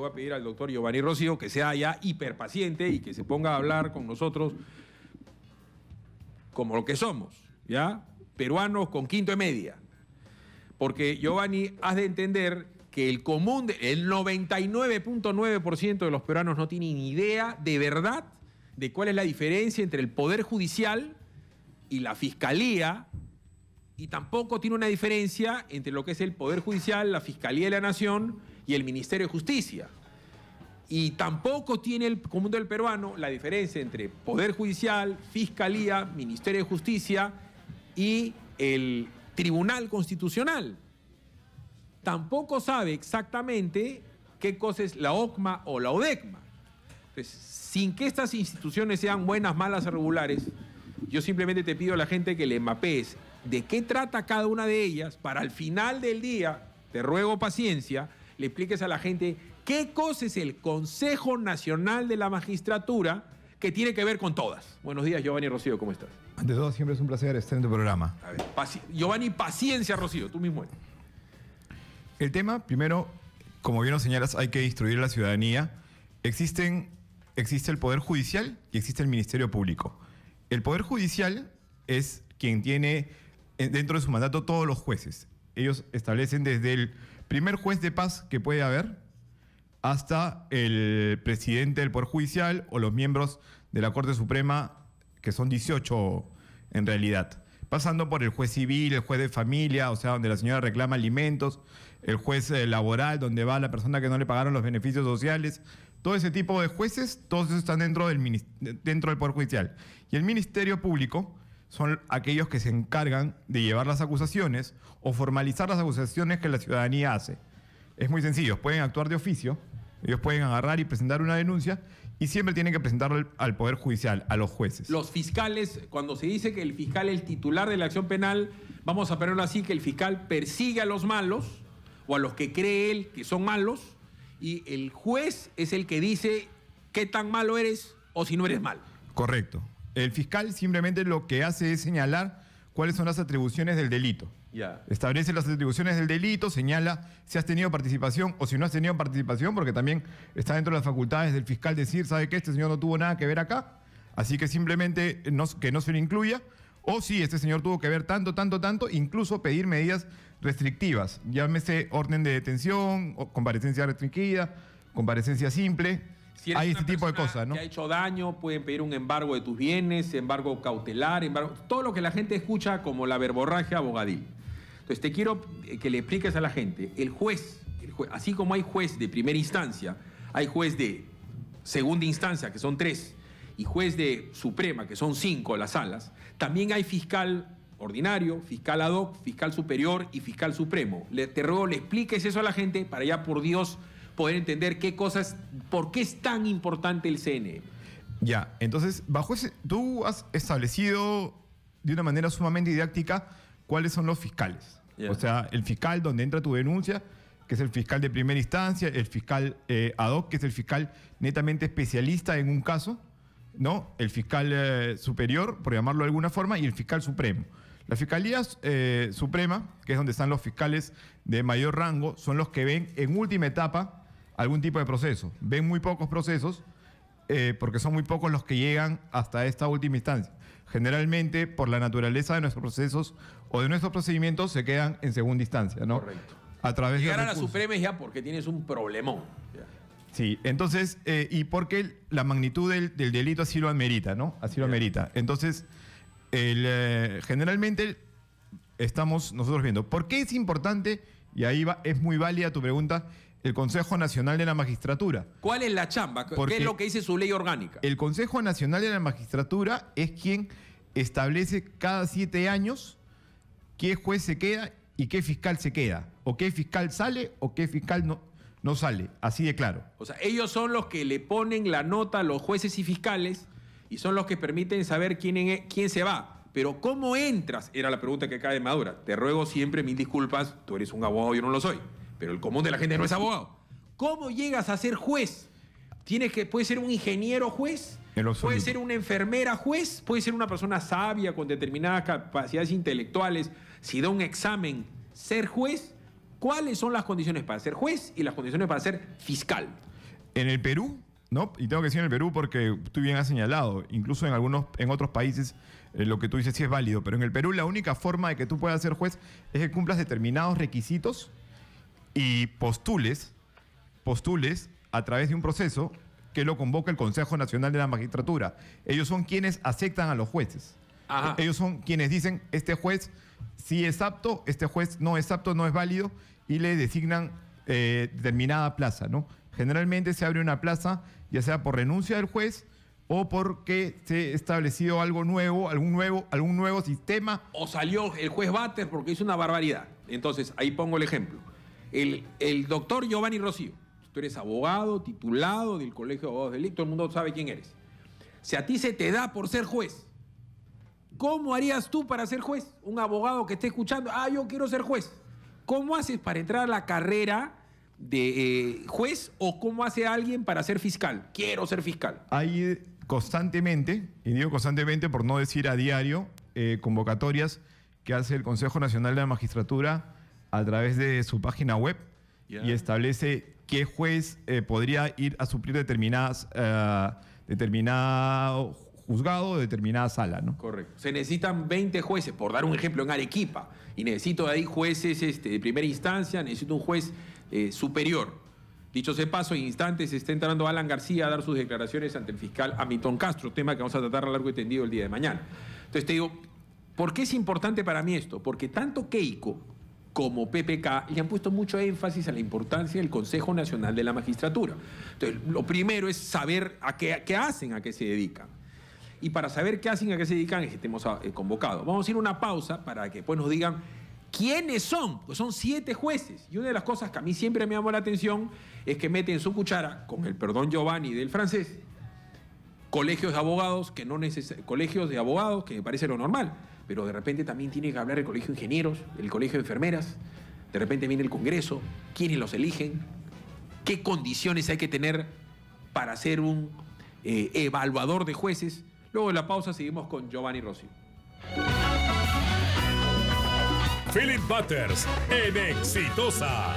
voy a pedir al doctor Giovanni Rocío que sea ya hiperpaciente y que se ponga a hablar con nosotros como lo que somos, ¿ya? Peruanos con quinto de media. Porque, Giovanni, has de entender que el 99.9% de los peruanos no tienen ni idea de verdad de cuál es la diferencia entre el Poder Judicial y la Fiscalía, y tampoco tiene una diferencia entre lo que es el Poder Judicial, la Fiscalía de la Nación y el Ministerio de Justicia. Y tampoco tiene el común del peruano la diferencia entre Poder Judicial, Fiscalía, Ministerio de Justicia y el Tribunal Constitucional. Tampoco sabe exactamente qué cosa es la OCMA o la ODECMA. Entonces, sin que estas instituciones sean buenas, malas o regulares, yo simplemente te pido a la gente que le mapees de qué trata cada una de ellas para al final del día, te ruego paciencia, le expliques a la gente qué cosa es el Consejo Nacional de la Magistratura que tiene que ver con todas. Buenos días, Giovanni Rocío, ¿cómo estás? Ante todo, siempre es un placer estar en tu programa. A ver, Giovanni, paciencia, Rocío, tú mismo eres. El tema, primero, como bien lo señalas, hay que instruir a la ciudadanía. Existe el Poder Judicial y existe el Ministerio Público. El Poder Judicial es quien tiene dentro de su mandato todos los jueces. Ellos establecen desde el primer juez de paz que puede haber hasta el presidente del Poder Judicial o los miembros de la Corte Suprema, que son 18 en realidad. Pasando por el juez civil, el juez de familia, o sea, donde la señora reclama alimentos, el juez laboral, donde va la persona que no le pagaron los beneficios sociales. Todo ese tipo de jueces, todos esos están dentro del Poder Judicial. Y el Ministerio Público son aquellos que se encargan de llevar las acusaciones o formalizar las acusaciones que la ciudadanía hace. Es muy sencillo, pueden actuar de oficio, ellos pueden agarrar y presentar una denuncia y siempre tienen que presentarlo al Poder Judicial, a los jueces. Los fiscales, cuando se dice que el fiscal es el titular de la acción penal, vamos a ponerlo así, que el fiscal persigue a los malos o a los que cree él que son malos, y el juez es el que dice qué tan malo eres o si no eres malo. Correcto. El fiscal simplemente lo que hace es señalar cuáles son las atribuciones del delito. Ya. Establece las atribuciones del delito, señala si has tenido participación o si no has tenido participación, porque también está dentro de las facultades del fiscal decir, ¿sabe qué? Este señor no tuvo nada que ver acá, así que simplemente que no se le incluya, o si este señor tuvo que ver tanto, incluso pedir medidas restrictivas, llámese orden de detención, o comparecencia restringida, comparecencia simple. Si hay este tipo de cosas, ¿no? Que ha hecho daño, pueden pedir un embargo de tus bienes, embargo cautelar, todo lo que la gente escucha como la verborragia abogadil. Entonces te quiero que le expliques a la gente, el juez, así como hay juez de primera instancia, hay juez de segunda instancia, que son 3, y juez de suprema, que son 5 las salas, también hay fiscal ordinario, fiscal ad hoc, fiscal superior y fiscal supremo. Te ruego le expliques eso a la gente para ya, por Dios, poder entender qué cosas, por qué es tan importante el CNE. Ya, entonces, tú has establecido de una manera sumamente didáctica cuáles son los fiscales. Yeah. O sea, el fiscal donde entra tu denuncia, que es el fiscal de primera instancia, el fiscal ad hoc, que es el fiscal netamente especialista en un caso, ¿no? El fiscal superior, por llamarlo de alguna forma, y el fiscal supremo. La Fiscalía Suprema, que es donde están los fiscales de mayor rango, son los que ven en última etapa algún tipo de proceso. Ven muy pocos procesos porque son muy pocos los que llegan hasta esta última instancia. Generalmente, por la naturaleza de nuestros procesos o de nuestros procedimientos, se quedan en segunda instancia, ¿no? Correcto. A través llegar de a la Suprema es ya porque tienes un problemón. Ya. Sí, entonces, y porque la magnitud del delito así lo amerita, ¿no? Así lo amerita. Entonces, generalmente estamos nosotros viendo. ¿Por qué es importante? Y ahí es muy válida tu pregunta. El Consejo Nacional de la Magistratura. ¿Cuál es la chamba? ¿Qué es lo que dice su ley orgánica? El Consejo Nacional de la Magistratura es quien establece cada 7 años qué juez se queda y qué fiscal se queda. O qué fiscal sale o qué fiscal no sale. Así de claro. O sea, ellos son los que le ponen la nota a los jueces y fiscales y son los que permiten saber quién se va. Pero ¿cómo entras? Era la pregunta que cae de Madura. Te ruego siempre 1000 disculpas. Tú eres un abogado, yo no lo soy. Pero el común de la gente no es abogado. ¿Cómo llegas a ser juez? Puede ser un ingeniero juez, puede ser una enfermera juez, puede ser una persona sabia con determinadas capacidades intelectuales. Si da un examen, ser juez, ¿cuáles son las condiciones para ser juez y las condiciones para ser fiscal? En el Perú, ¿no? Y tengo que decir en el Perú porque tú bien has señalado, incluso en otros países lo que tú dices sí es válido, pero en el Perú la única forma de que tú puedas ser juez es que cumplas determinados requisitos y postules a través de un proceso que lo convoca el Consejo Nacional de la Magistratura. Ellos son quienes aceptan a los jueces. Ajá. Ellos son quienes dicen, este juez sí es apto, este juez no es apto, no es válido, y le designan determinada plaza, ¿no? Generalmente se abre una plaza, ya sea por renuncia del juez o porque se ha establecido algo nuevo, algún nuevo sistema. O salió el juez Bater porque hizo una barbaridad. Entonces, ahí pongo el ejemplo. El doctor Giovanni Rocío, tú eres abogado, titulado del Colegio de Abogados del Ley, todo el mundo sabe quién eres. Si a ti se te da por ser juez, ¿cómo harías tú para ser juez? Un abogado que esté escuchando, yo quiero ser juez. ¿Cómo haces para entrar a la carrera de juez o cómo hace alguien para ser fiscal? Quiero ser fiscal. Hay constantemente, y digo constantemente por no decir a diario, convocatorias que hace el Consejo Nacional de la Magistratura a través de su página web y establece qué juez podría ir a suplir determinado juzgado o determinada sala, ¿no? Correcto. Se necesitan 20 jueces, por dar un ejemplo, en Arequipa, y necesito de ahí jueces de primera instancia, necesito un juez superior. Dicho sea paso, en instantes está entrando Alan García a dar sus declaraciones ante el fiscal Hamilton Castro, tema que vamos a tratar a largo y tendido el día de mañana. Entonces te digo, ¿por qué es importante para mí esto? Porque tanto Keiko como PPK le han puesto mucho énfasis a la importancia del Consejo Nacional de la Magistratura. Entonces, lo primero es saber a qué hacen, a qué se dedican. Y para saber qué hacen, a qué se dedican, es que estemos convocados. Vamos a ir a una pausa para que después nos digan quiénes son. Pues son 7 jueces. Y una de las cosas que a mí siempre me llamó la atención es que meten su cuchara, con el perdón Giovanni del francés, colegios de abogados colegios de abogados, que me parece lo normal, pero de repente también tiene que hablar el colegio de ingenieros, el colegio de enfermeras, de repente viene el Congreso, quiénes los eligen, qué condiciones hay que tener para ser un evaluador de jueces. Luego de la pausa seguimos con Giovanni Rocío. Philip Butters en Exitosa.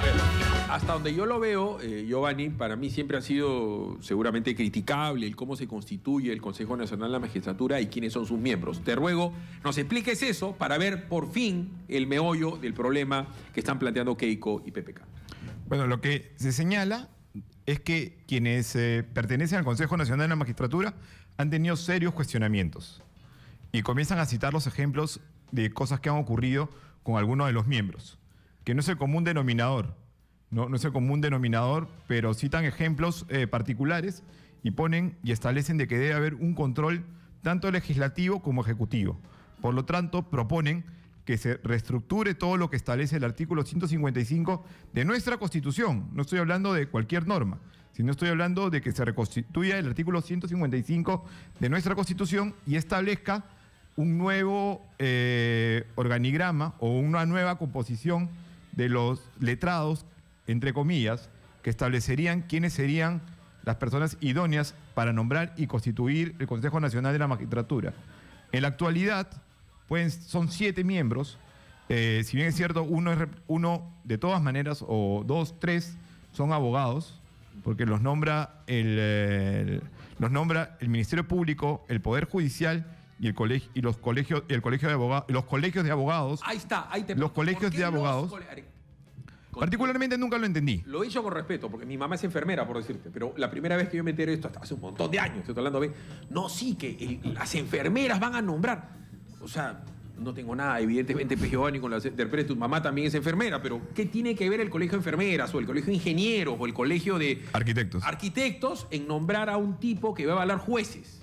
Hasta donde yo lo veo, Giovanni, para mí siempre ha sido seguramente criticable el cómo se constituye el Consejo Nacional de la Magistratura y quiénes son sus miembros. Te ruego, nos expliques eso para ver por fin el meollo del problema que están planteando Keiko y PPK. Bueno, lo que se señala es que quienes pertenecen al Consejo Nacional de la Magistratura han tenido serios cuestionamientos y comienzan a citar los ejemplos de cosas que han ocurrido con algunos de los miembros, que no es el común denominador, no es el común denominador, pero citan ejemplos particulares y ponen y establecen de que debe haber un control tanto legislativo como ejecutivo. Por lo tanto, proponen que se reestructure todo lo que establece el artículo 155 de nuestra Constitución. No estoy hablando de cualquier norma, sino estoy hablando de que se reconstituya el artículo 155 de nuestra Constitución y establezca un nuevo organigrama o una nueva composición de los letrados, entre comillas, que establecerían quiénes serían las personas idóneas para nombrar y constituir el Consejo Nacional de la Magistratura. En la actualidad, son 7 miembros, si bien es cierto, uno de todas maneras, o 2, 3, son abogados, porque los nombra el Ministerio Público, el Poder Judicial y el colegio de abogados. Ahí está, ahí te... Los colegios de abogados. Particularmente nunca lo entendí. Lo he dicho con respeto, porque mi mamá es enfermera, por decirte, pero la primera vez que yo me enteré de esto, hasta hace un montón de años, estoy hablando de... No, sí, que las enfermeras van a nombrar. O sea, no tengo nada, evidentemente, pues, Giovanni, con la de tu mamá también es enfermera, pero ¿qué tiene que ver el colegio de enfermeras o el colegio de ingenieros o el colegio de... Arquitectos en nombrar a un tipo que va a evaluar jueces?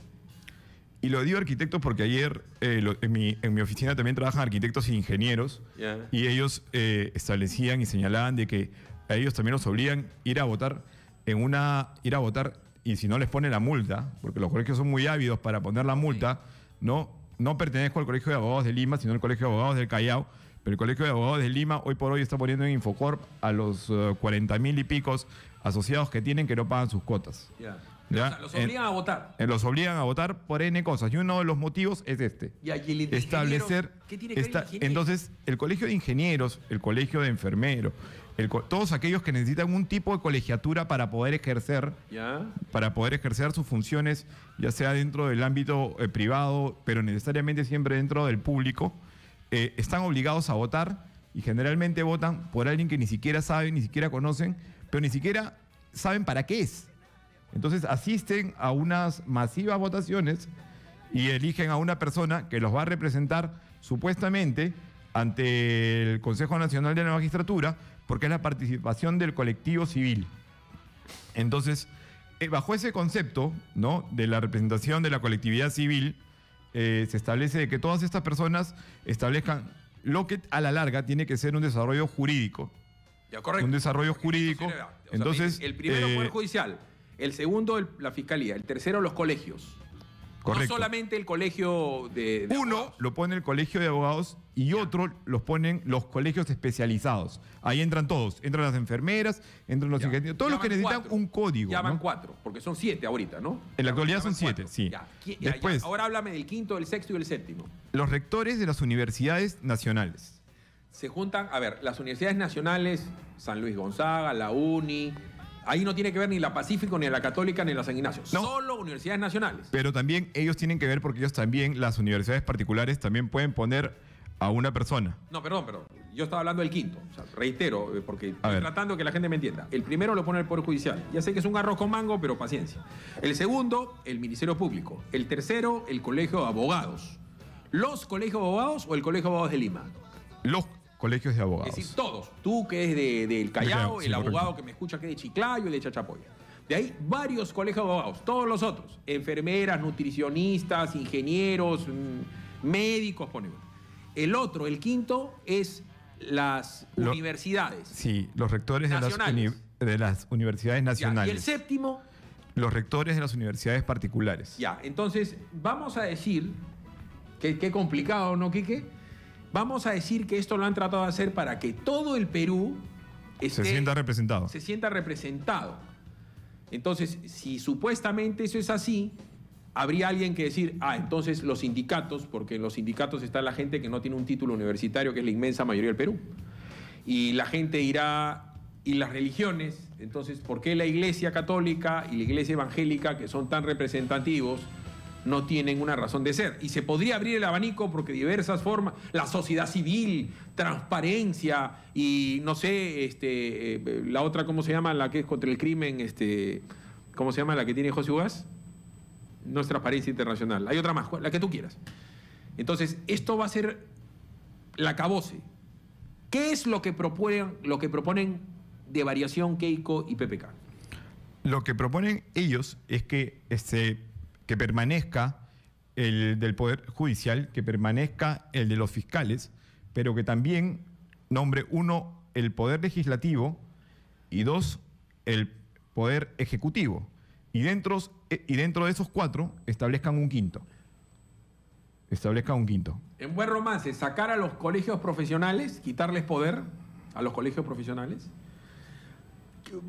Y lo digo arquitectos porque ayer en mi oficina también trabajan arquitectos e ingenieros, y ellos establecían y señalaban de que a ellos también los obligan ir a votar y si no les ponen la multa, porque los colegios son muy ávidos para poner la multa, no pertenezco al Colegio de Abogados de Lima, sino al Colegio de Abogados del Callao, pero el Colegio de Abogados de Lima hoy por hoy está poniendo en Infocorp a los 40.000 y picos asociados que tienen que no pagan sus cuotas. ¿Ya? O sea, los obligan a votar. Los obligan a votar por N cosas. Y uno de los motivos es este. Y aquí el Establecer. ¿qué tiene que ver el ingeniero? Entonces, el colegio de ingenieros, el colegio de enfermeros, todos aquellos que necesitan un tipo de colegiatura para poder ejercer, ¿Ya? sus funciones, ya sea dentro del ámbito privado, pero necesariamente siempre dentro del público, están obligados a votar y generalmente votan por alguien que ni siquiera saben, ni siquiera conocen, pero ni siquiera saben para qué es. Entonces asisten a unas masivas votaciones y eligen a una persona que los va a representar supuestamente ante el Consejo Nacional de la Magistratura, porque es la participación del colectivo civil. Entonces, bajo ese concepto, ¿no?, de la representación de la colectividad civil, se establece que todas estas personas establezcan lo que a la larga tiene que ser un desarrollo jurídico. Ya, correcto. Un desarrollo jurídico. O sea, Entonces, el primero Poder Judicial, el segundo la Fiscalía, el tercero los colegios. correcto. No solamente el colegio de Uno abogados. lo pone el colegio de abogados y otro los ponen los colegios especializados. Ahí entran todos. Entran las enfermeras, entran los Ya. ingenieros, todos Ya los que van necesitan 4. un código. Ya van ¿no? 4, porque son 7 ahorita, ¿no? En la actualidad Ya van son 7, 4. sí. Ya. Después, Ahora háblame del quinto, del sexto y del séptimo. los rectores de las universidades nacionales. Se juntan, a ver, las universidades nacionales, San Luis Gonzaga, la UNI, ahí no tiene que ver ni la Pacífico, ni la Católica, ni la San Ignacio. No. Solo universidades nacionales. Pero también ellos tienen que ver porque ellos también, las universidades particulares, también pueden poner a una persona. No, perdón. Yo estaba hablando del quinto. O sea, reitero, porque estoy ver. tratando que la gente me entienda. El primero lo pone el Poder Judicial. Ya sé que es un arroz con mango, pero paciencia. El segundo, el Ministerio Público. El tercero, el Colegio de Abogados. ¿Los colegios de abogados o el Colegio de Abogados de Lima? Los colegios de abogados. Es decir, todos. Tú que es del Callao, Sí, el correcto. abogado que me escucha que es de Chiclayo y de Chachapoya. De ahí varios colegios de abogados, todos los otros. Enfermeras, nutricionistas, ingenieros, médicos, ponemos. El otro, el quinto, es las universidades. Sí, los rectores Nacionales. de las universidades Ya, nacionales. y el séptimo, Los rectores de las universidades particulares. ya. Entonces, vamos a decir, qué complicado, ¿no, Quique? Vamos a decir que esto lo han tratado de hacer para que todo el Perú Se sienta representado. se sienta representado. Entonces, si supuestamente eso es así, habría alguien que decir, entonces los sindicatos, porque en los sindicatos está la gente que no tiene un título universitario, que es la inmensa mayoría del Perú. Y la gente dirá, ¿y las religiones? Entonces, ¿por qué la Iglesia Católica y la Iglesia Evangélica, que son tan representativos, no tienen una razón de ser? Y se podría abrir el abanico porque diversas formas, la sociedad civil, transparencia y no sé, la otra, ¿cómo se llama? La que es contra el crimen, ¿cómo se llama la que tiene José Ugaz? No es Transparencia Internacional, hay otra más, la que tú quieras. Entonces, esto va a ser la acabose. ¿Qué es lo que proponen de variación Keiko y PPK? Lo que proponen ellos es que que permanezca el del Poder Judicial, que permanezca el de los fiscales, pero que también nombre, 1, el Poder Legislativo y 2, el Poder Ejecutivo. Y dentro de esos 4 establezcan un quinto. En buen romance, sacar a los colegios profesionales, quitarles poder a los colegios profesionales,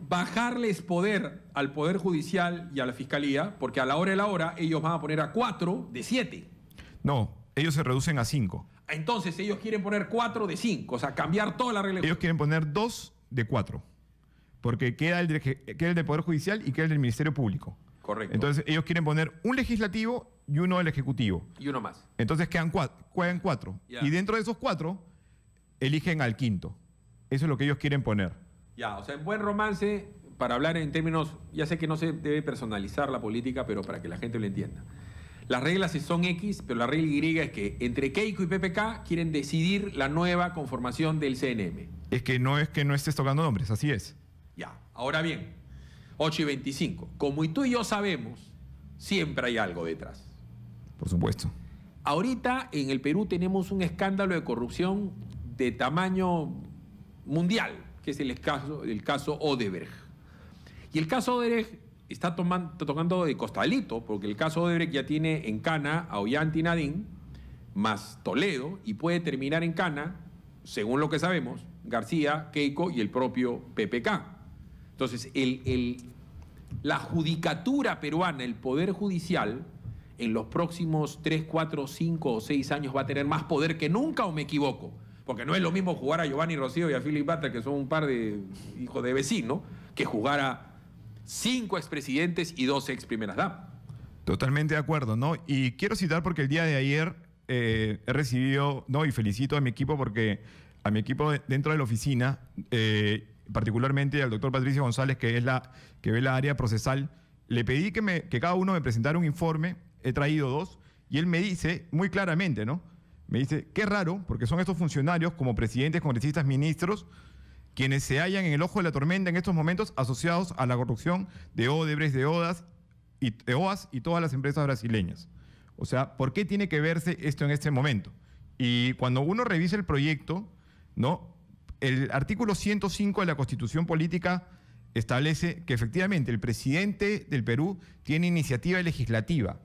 bajarles poder al Poder Judicial y a la Fiscalía, porque a la hora de la hora ellos van a poner a 4 de 7. No, ellos se reducen a 5. Entonces ellos quieren poner 4 de 5, o sea, cambiar toda la regla. Ellos quieren poner 2 de 4, porque queda el del Poder Judicial y queda el del Ministerio Público. Correcto. Entonces ellos quieren poner un legislativo y uno del Ejecutivo. Y uno más. Entonces quedan 4. Ya. Y dentro de esos 4, eligen al quinto. Eso es lo que ellos quieren poner. Ya, o sea, en buen romance, para hablar en términos, ya sé que no se debe personalizar la política, pero para que la gente lo entienda. Las reglas son X, pero la regla Y es que entre Keiko y PPK quieren decidir la nueva conformación del CNM. Es que no estés tocando nombres, así es. Ya, ahora bien, 8:25. Como tú y yo sabemos, siempre hay algo detrás. Por supuesto. Ahorita en el Perú tenemos un escándalo de corrupción de tamaño mundial, que es el caso Odebrecht. Y el caso Odebrecht está tocando de costalito, porque el caso Odebrecht ya tiene en cana a Ollanta y Nadine, más Toledo, y puede terminar en cana, según lo que sabemos, García, Keiko y el propio PPK. Entonces, la judicatura peruana, el Poder Judicial, en los próximos 3, 4, 5 o 6 años va a tener más poder que nunca, ¿o me equivoco? Porque no es lo mismo jugar a Giovanni Rocío y a Philip Butler, que son un par de hijos de vecino, que jugar a 5 expresidentes y 2 ex primeras damas. Totalmente de acuerdo, ¿no? Y quiero citar porque el día de ayer he recibido, ¿no? Y felicito a mi equipo porque a mi equipo dentro de la oficina, particularmente al doctor Patricio González, que ve la área procesal, le pedí que cada uno me presentara un informe, he traído 2, y él me dice muy claramente, ¿no? Me dice, qué raro, porque son estos funcionarios como presidentes, congresistas, ministros, quienes se hallan en el ojo de la tormenta en estos momentos asociados a la corrupción de Odebrecht, de OAS y todas las empresas brasileñas. O sea, ¿por qué tiene que verse esto en este momento? Y cuando uno revisa el proyecto, ¿no? El artículo 105 de la Constitución Política establece que efectivamente el presidente del Perú tiene iniciativa legislativa.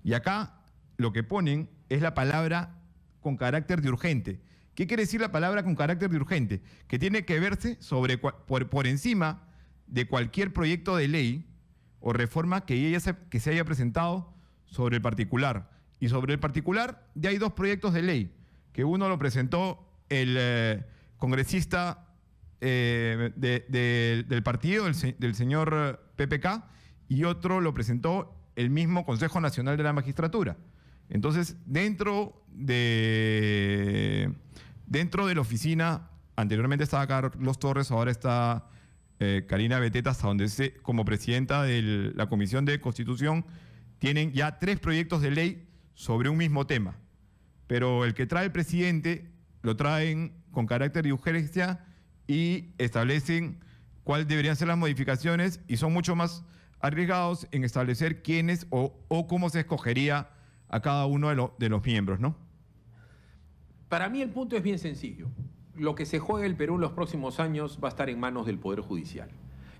Y acá lo que ponen es la palabra con carácter de urgente. ¿Qué quiere decir la palabra con carácter de urgente? Que tiene que verse por encima de cualquier proyecto de ley o reforma que se haya presentado sobre el particular. Y sobre el particular ya hay 2 proyectos de ley, que uno lo presentó el congresista del partido, del señor PPK, y otro lo presentó el mismo Consejo Nacional de la Magistratura. Entonces, dentro de la oficina, anteriormente estaba Carlos Torres, ahora está Karina Beteta, hasta donde como presidenta de la Comisión de Constitución, tienen ya 3 proyectos de ley sobre un mismo tema. Pero el que trae el presidente lo traen con carácter de urgencia y establecen cuáles deberían ser las modificaciones y son mucho más arriesgados en establecer quiénes o cómo se escogería a cada uno de los miembros, ¿no? Para mí el punto es bien sencillo. Lo que se juegue el Perú en los próximos años va a estar en manos del Poder Judicial.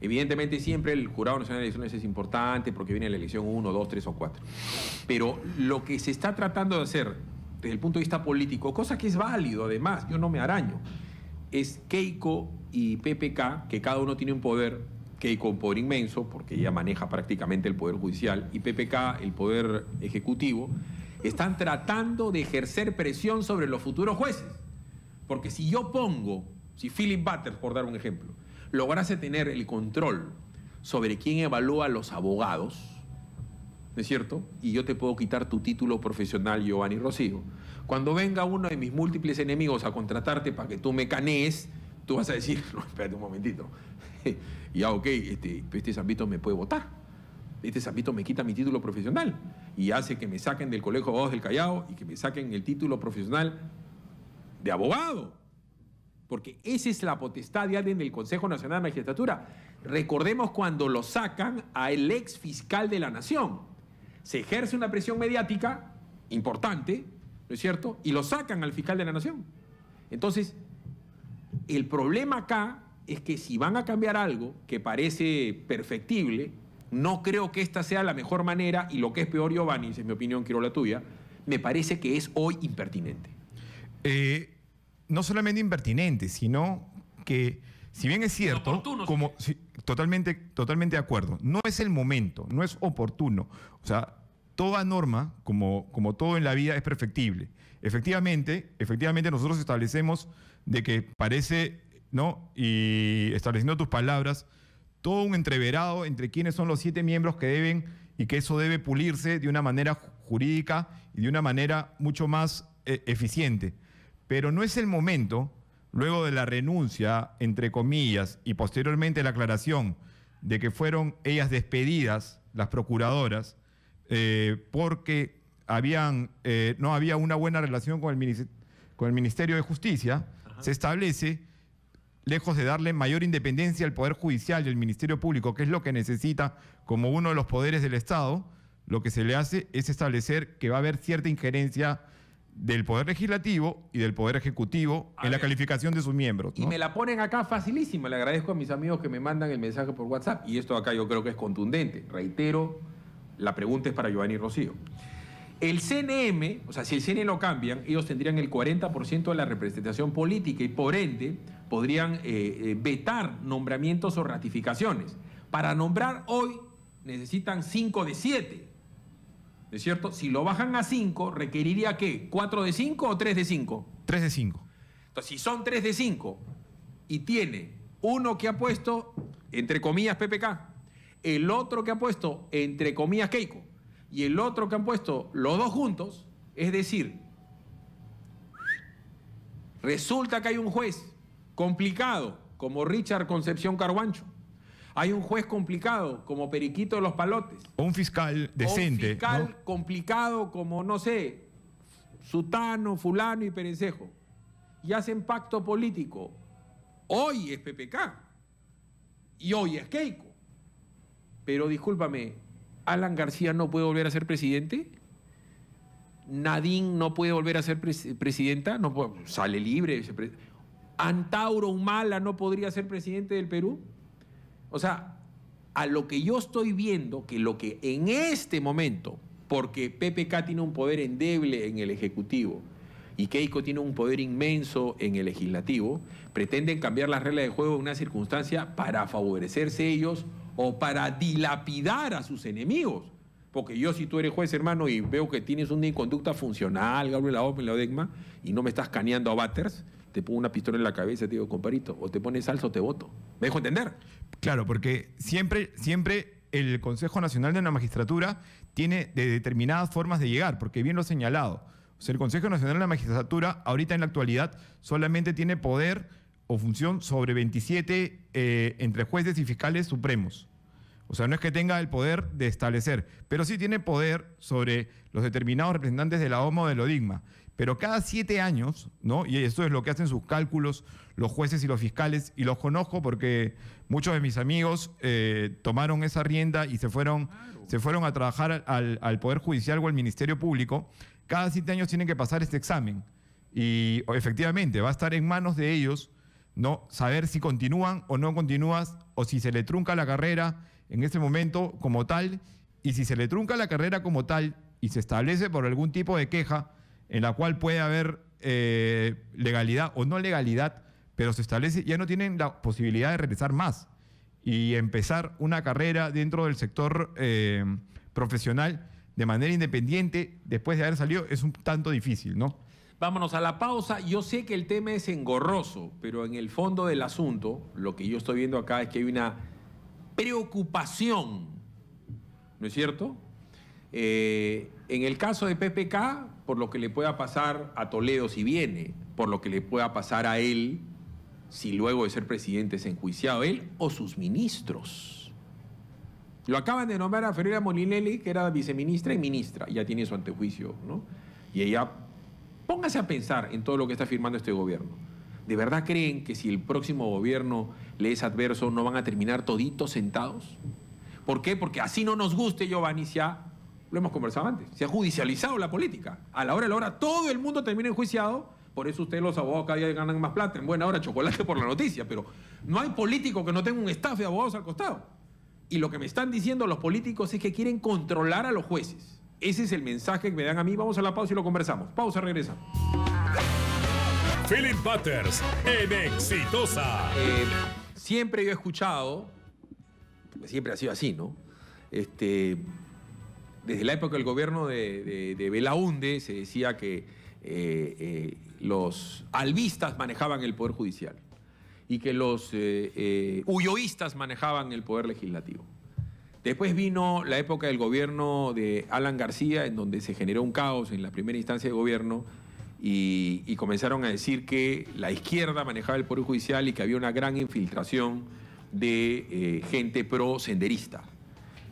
Evidentemente siempre el Jurado Nacional de Elecciones es importante porque viene la elección 1, 2, 3 o 4. Pero lo que se está tratando de hacer desde el punto de vista político, cosa que es válido además, yo no me araño, es Keiko y PPK, que cada uno tiene un poder, Keiko un poder inmenso porque ella maneja prácticamente el Poder Judicial y PPK el Poder Ejecutivo, están tratando de ejercer presión sobre los futuros jueces. Porque si Philip Butler, por dar un ejemplo, lograse tener el control sobre quién evalúa a los abogados, ¿no es cierto? Y yo te puedo quitar tu título profesional, Giovanni Rocío. Cuando venga uno de mis múltiples enemigos a contratarte para que tú me canees, tú vas a decir, no, espérate un momentito. Ya, ok, este Zambito me puede votar. Este Zambito me quita mi título profesional y hace que me saquen del Colegio de Abogados del Callao y que me saquen el título profesional de abogado. Porque esa es la potestad de alguien del Consejo Nacional de Magistratura. Recordemos cuando lo sacan al ex fiscal de la Nación. Se ejerce una presión mediática importante, ¿no es cierto? Y lo sacan al fiscal de la Nación. Entonces, el problema acá es que si van a cambiar algo que parece perfectible, no creo que esta sea la mejor manera, y lo que es peor, Giovanni, esa es mi opinión, quiero la tuya, me parece que es hoy impertinente. No solamente impertinente, sino que, si bien es cierto, totalmente de acuerdo, no es el momento, no es oportuno. O sea, toda norma, como todo en la vida, es perfectible. Efectivamente nosotros establecemos de que parece, ¿no? Y estableciendo tus palabras, todo un entreverado entre quiénes son los 7 miembros que deben y que eso debe pulirse de una manera jurídica y de una manera mucho más eficiente. Pero no es el momento, luego de la renuncia, entre comillas, y posteriormente la aclaración de que fueron ellas despedidas, las procuradoras, porque no había una buena relación con el Ministerio de Justicia. Ajá. Se establece, lejos de darle mayor independencia al Poder Judicial y al Ministerio Público, que es lo que necesita como uno de los poderes del Estado, lo que se le hace es establecer que va a haber cierta injerencia del Poder Legislativo y del Poder Ejecutivo en la calificación de sus miembros, ¿no? Y me la ponen acá facilísima. Le agradezco a mis amigos que me mandan el mensaje por WhatsApp. Y esto acá yo creo que es contundente. Reitero, la pregunta es para Giovanni Rocío. El CNM, o sea, si el CNM lo cambian, ellos tendrían el 40% de la representación política y por ende podrían vetar nombramientos o ratificaciones. Para nombrar hoy necesitan 5 de 7. ¿No es cierto? Si lo bajan a 5, ¿requeriría qué? ¿4 de 5 o 3 de 5? 3 de 5. Entonces, si son 3 de 5 y tiene uno que ha puesto, entre comillas, PPK, el otro que ha puesto, entre comillas, Keiko, y el otro que han puesto los dos juntos, es decir, resulta que hay un juez complicado como Richard Concepción Carhuancho, hay un juez complicado como Periquito de los Palotes, O un fiscal decente. un fiscal ¿no? complicado como, no sé, Sutano, Fulano y Perencejo, y hacen pacto político. Hoy es PPK y hoy es Keiko. Pero discúlpame, ¿Alan García no puede volver a ser presidente? ¿Nadine no puede volver a ser presidenta? No puede, sale libre. ¿Antauro Humala no podría ser presidente del Perú? O sea, a lo que yo estoy viendo, que lo que en este momento, porque PPK tiene un poder endeble en el Ejecutivo y Keiko tiene un poder inmenso en el Legislativo, pretenden cambiar las reglas de juego en una circunstancia para favorecerse ellos o para dilapidar a sus enemigos. Porque yo, si tú eres juez, hermano, y veo que tienes una inconducta funcional, Gabriel la ODECMA, y no me estás caneando a Batters, te pongo una pistola en la cabeza y te digo, comparito, o te pones salsa o te voto. ¿Me dejo entender? Claro, porque siempre el Consejo Nacional de la Magistratura tiene de determinadas formas de llegar, porque bien lo he señalado. O sea, el Consejo Nacional de la Magistratura, ahorita en la actualidad, solamente tiene poder o función sobre 27 entre jueces y fiscales supremos. O sea, no es que tenga el poder de establecer, pero sí tiene poder sobre los determinados representantes de la OMA o del ODIGMA. Pero cada 7 años, ¿no? Y esto es lo que hacen sus cálculos los jueces y los fiscales, y los conozco porque muchos de mis amigos tomaron esa rienda y se fueron a trabajar al Poder Judicial o al Ministerio Público. Cada 7 años tienen que pasar este examen. Y efectivamente va a estar en manos de ellos, ¿no? Saber si continúan o no continúan, o si se le trunca la carrera en ese momento como tal, y si se le trunca la carrera como tal y se establece por algún tipo de queja en la cual puede haber legalidad o no legalidad, pero se establece, ya no tienen la posibilidad de regresar más y empezar una carrera dentro del sector profesional de manera independiente después de haber salido es un tanto difícil, ¿no? Vámonos a la pausa. Yo sé que el tema es engorroso, pero en el fondo del asunto, lo que yo estoy viendo acá es que hay una preocupación, ¿no es cierto? En el caso de PPK, por lo que le pueda pasar a Toledo si viene, por lo que le pueda pasar a él si luego de ser presidente es enjuiciado, él o sus ministros. Lo acaban de nombrar a Ferreira Molinelli, que era viceministra y ministra, ya tiene su antejuicio, ¿no? Y ella, póngase a pensar en todo lo que está firmando este gobierno. ¿De verdad creen que si el próximo gobierno le es adverso no van a terminar toditos sentados? ¿Por qué? Porque así no nos guste, Giovanni, lo hemos conversado antes, se ha judicializado la política. A la hora de la hora todo el mundo termina enjuiciado, por eso ustedes los abogados cada día ganan más plata, en buena hora chocolate por la noticia, pero no hay político que no tenga un staff de abogados al costado. Y lo que me están diciendo los políticos es que quieren controlar a los jueces. Ese es el mensaje que me dan a mí. Vamos a la pausa y lo conversamos. Pausa, regresamos. Philip Butters en Exitosa. Siempre yo he escuchado, siempre ha sido así, ¿no? Desde la época del gobierno de Belaúnde se decía que los albistas manejaban el Poder Judicial y que los ulloístas manejaban el Poder Legislativo. Después vino la época del gobierno de Alan García, en donde se generó un caos en la primera instancia de gobierno y comenzaron a decir que la izquierda manejaba el Poder Judicial y que había una gran infiltración de gente pro-senderista.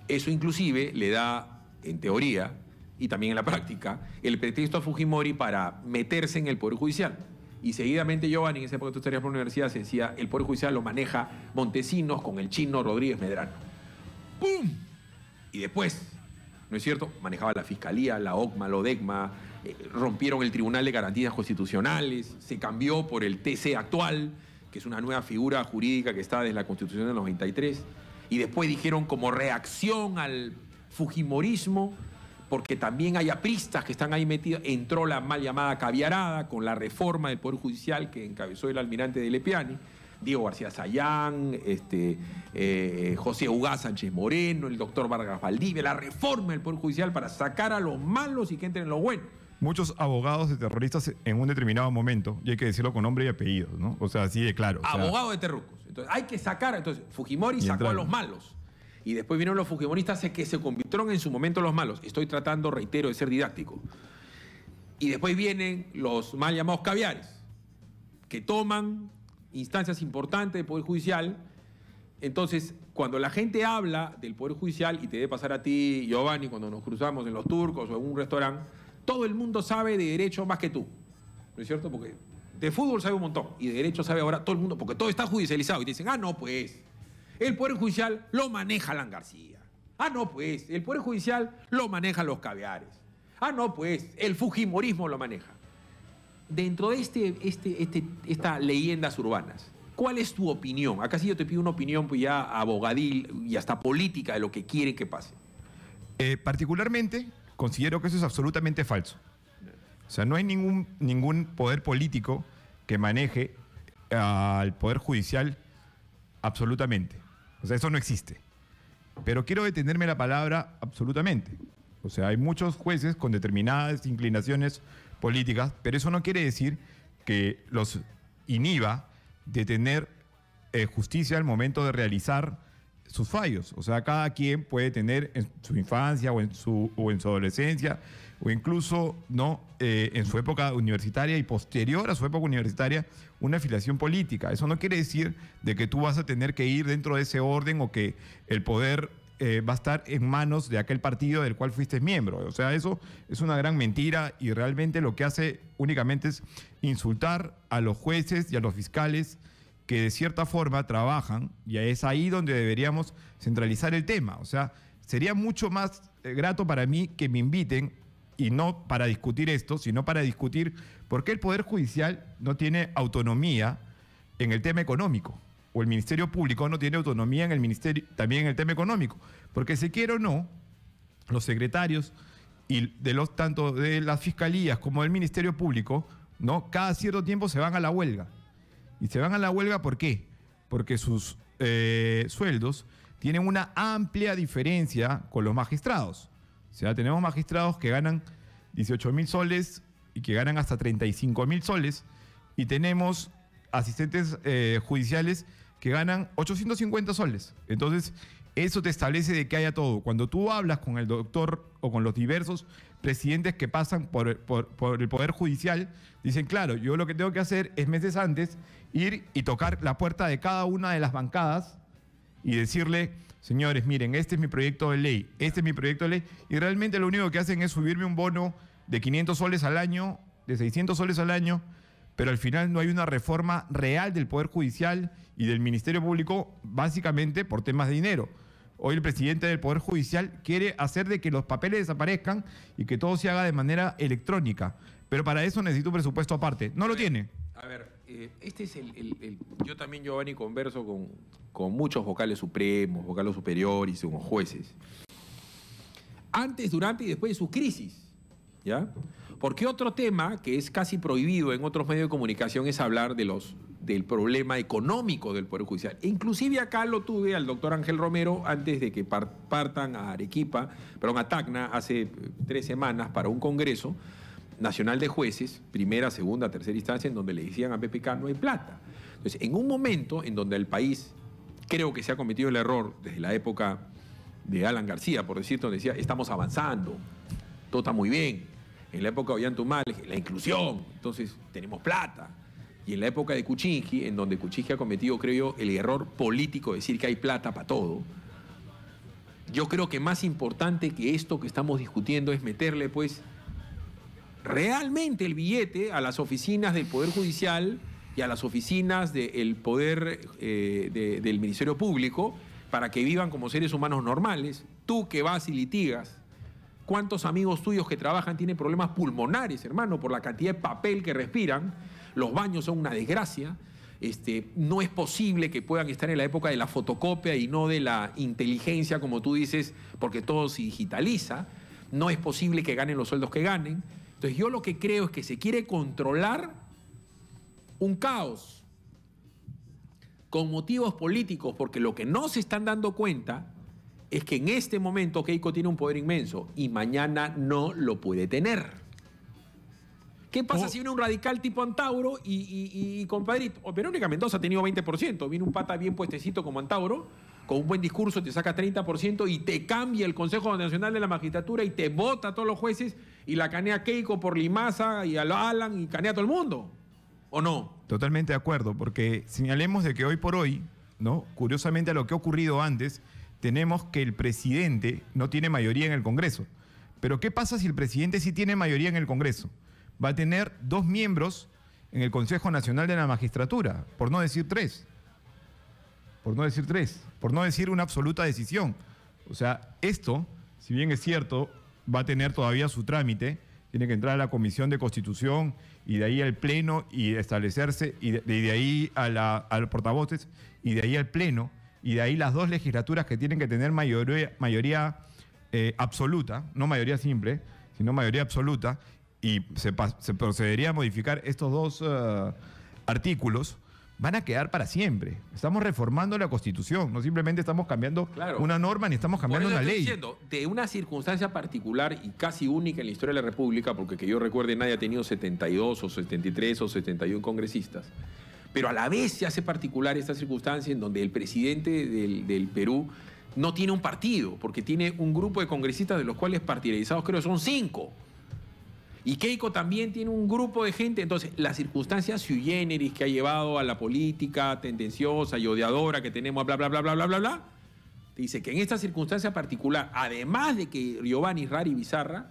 Eso inclusive le da, en teoría y también en la práctica, el pretexto a Fujimori para meterse en el Poder Judicial. Y seguidamente, Giovanni, en esa época tú estarías por la universidad, se decía, el Poder Judicial lo maneja Montesinos con el chino Rodríguez Medrano. ¡Pum! Y después, ¿no es cierto?, manejaba la Fiscalía, la OCMA, la ODECMA, rompieron el Tribunal de Garantías Constitucionales, se cambió por el TC actual, que es una nueva figura jurídica que está desde la Constitución del 93, y después dijeron como reacción al fujimorismo, porque también hay apristas que están ahí metidos, entró la mal llamada caviarada con la reforma del Poder Judicial que encabezó el almirante de Lepiani, Diego García Sayán, José Ugá Sánchez Moreno, el doctor Vargas Valdivia, la reforma del Poder Judicial para sacar a los malos y que entren los buenos. Muchos abogados de terroristas en un determinado momento, y hay que decirlo con nombre y apellido, ¿no? O sea, así de claro. Abogados de terrucos. Entonces, hay que sacar. Entonces, Fujimori sacó a los malos. Y después vinieron los fujimoristas que se convirtieron en su momento los malos. Estoy tratando, reitero, de ser didáctico. Y después vienen los mal llamados caviares, que toman instancias importantes del Poder Judicial. Entonces, cuando la gente habla del Poder Judicial, y te debe pasar a ti, Giovanni, cuando nos cruzamos en Los Turcos o en un restaurante, todo el mundo sabe de derecho más que tú, ¿no es cierto? Porque de fútbol sabe un montón y de derecho sabe ahora todo el mundo, porque todo está judicializado. Y te dicen, no, pues, el Poder Judicial lo maneja Alan García. No, pues, el Poder Judicial lo manejan los caviares. No, pues, el fujimorismo lo maneja. Dentro de estas leyendas urbanas, ¿cuál es tu opinión? Acá sí yo te pido una opinión pues ya abogadil y hasta política de lo que quieren que pase. Particularmente, considero que eso es absolutamente falso. O sea, no hay ningún poder político que maneje al Poder Judicial absolutamente. O sea, eso no existe. Pero quiero detenerme la palabra absolutamente. O sea, hay muchos jueces con determinadas inclinaciones políticas, pero eso no quiere decir que los inhiba de tener justicia al momento de realizar sus fallos. O sea, cada quien puede tener en su infancia o en su adolescencia o incluso ¿no? En su época universitaria y posterior a su época universitaria una afiliación política. Eso no quiere decir de que tú vas a tener que ir dentro de ese orden o que el poder va a estar en manos de aquel partido del cual fuiste miembro. O sea, eso es una gran mentira y realmente lo que hace únicamente es insultar a los jueces y a los fiscales que de cierta forma trabajan, y es ahí donde deberíamos centralizar el tema. O sea, sería mucho más grato para mí que me inviten, y no para discutir esto, sino para discutir por qué el Poder Judicial no tiene autonomía en el tema económico, o el Ministerio Público no tiene autonomía en el ministerio, también en el tema económico. Porque se quiera o no, los secretarios y tanto de las fiscalías como del Ministerio Público, ¿no? Cada cierto tiempo se van a la huelga. Y se van a la huelga, ¿por qué? Porque sus sueldos tienen una amplia diferencia con los magistrados. O sea, tenemos magistrados que ganan 18.000 soles y que ganan hasta 35.000 soles. Y tenemos asistentes judiciales que ganan 850 soles. Entonces, eso te establece de que haya todo. Cuando tú hablas con el doctor o con los diversos presidentes que pasan por el Poder Judicial, dicen, claro, yo lo que tengo que hacer es meses antes ir y tocar la puerta de cada una de las bancadas y decirle, señores, miren, este es mi proyecto de ley, este es mi proyecto de ley, y realmente lo único que hacen es subirme un bono de 500 soles al año, de 600 soles al año, pero al final no hay una reforma real del Poder Judicial y del Ministerio Público, básicamente por temas de dinero. Hoy el presidente del Poder Judicial quiere hacer de que los papeles desaparezcan y que todo se haga de manera electrónica, pero para eso necesita un presupuesto aparte. No lo tiene. A ver, este es yo también, Giovanni, converso con muchos vocales supremos, vocales superiores, con jueces. Antes, durante y después de su crisis, ¿ya? Porque otro tema que es casi prohibido en otros medios de comunicación es hablar del problema económico del Poder Judicial. E inclusive acá lo tuve al doctor Ángel Romero antes de que partan a Arequipa, perdón, a Tacna, hace 3 semanas para un congreso nacional de jueces, primera, segunda, tercera instancia, en donde le decían a PPK no hay plata. Entonces, en un momento en donde el país, creo que se ha cometido el error desde la época de Alan García, por decirte, donde decía, estamos avanzando, todo está muy bien. En la época de Ollanta, la inclusión, entonces tenemos plata. Y en la época de Kuczynski, en donde Kuczynski ha cometido, creo yo, el error político de decir que hay plata para todo, yo creo que más importante que esto que estamos discutiendo es meterle, pues, realmente el billete a las oficinas del Poder Judicial y a las oficinas del Poder del Ministerio Público para que vivan como seres humanos normales. Tú que vas y litigas, ¿cuántos amigos tuyos que trabajan tienen problemas pulmonares, hermano, por la cantidad de papel que respiran? Los baños son una desgracia. No es posible que puedan estar en la época de la fotocopia y no de la inteligencia, como tú dices, porque todo se digitaliza. No es posible que ganen los sueldos que ganen. Entonces yo lo que creo es que se quiere controlar un caos con motivos políticos, porque lo que no se están dando cuenta es que en este momento Keiko tiene un poder inmenso y mañana no lo puede tener. ¿Qué pasa si viene un radical tipo Antauro y compadrito? Verónica Mendoza ha tenido 20%, viene un pata bien puestecito como Antauro, con un buen discurso te saca 30% y te cambia el Consejo Nacional de la Magistratura y te vota a todos los jueces y la canea Keiko por Limaza y a Alan y canea a todo el mundo. ¿O no? Totalmente de acuerdo, porque señalemos de que hoy por hoy, ¿no? Curiosamente a lo que ha ocurrido antes, tenemos que el presidente no tiene mayoría en el Congreso. Pero ¿qué pasa si el presidente sí tiene mayoría en el Congreso? Va a tener 2 miembros en el Consejo Nacional de la Magistratura, por no decir 3. Por no decir 3, por no decir una absoluta decisión. O sea, esto, si bien es cierto, va a tener todavía su trámite, tiene que entrar a la Comisión de Constitución y de ahí al Pleno y establecerse, y de ahí a los portavoces, y de ahí al Pleno, y de ahí las 2 legislaturas que tienen que tener mayoría absoluta, no mayoría simple, sino mayoría absoluta, y se procedería a modificar estos 2 artículos, van a quedar para siempre. Estamos reformando la Constitución, no simplemente estamos cambiando una norma ni estamos cambiando una ley. Diciendo, de una circunstancia particular y casi única en la historia de la República, porque que yo recuerde nadie ha tenido 72 o 73 o 71 congresistas, pero a la vez se hace particular esta circunstancia en donde el presidente del Perú no tiene un partido, porque tiene un grupo de congresistas de los cuales partidarizados creo son 5. Y Keiko también tiene un grupo de gente. Entonces, la circunstancia sui generis que ha llevado a la política tendenciosa y odiadora que tenemos, bla, bla, bla, bla, bla, bla, bla, te dice que en esta circunstancia particular, además de que Giovanni Rari Bizarra,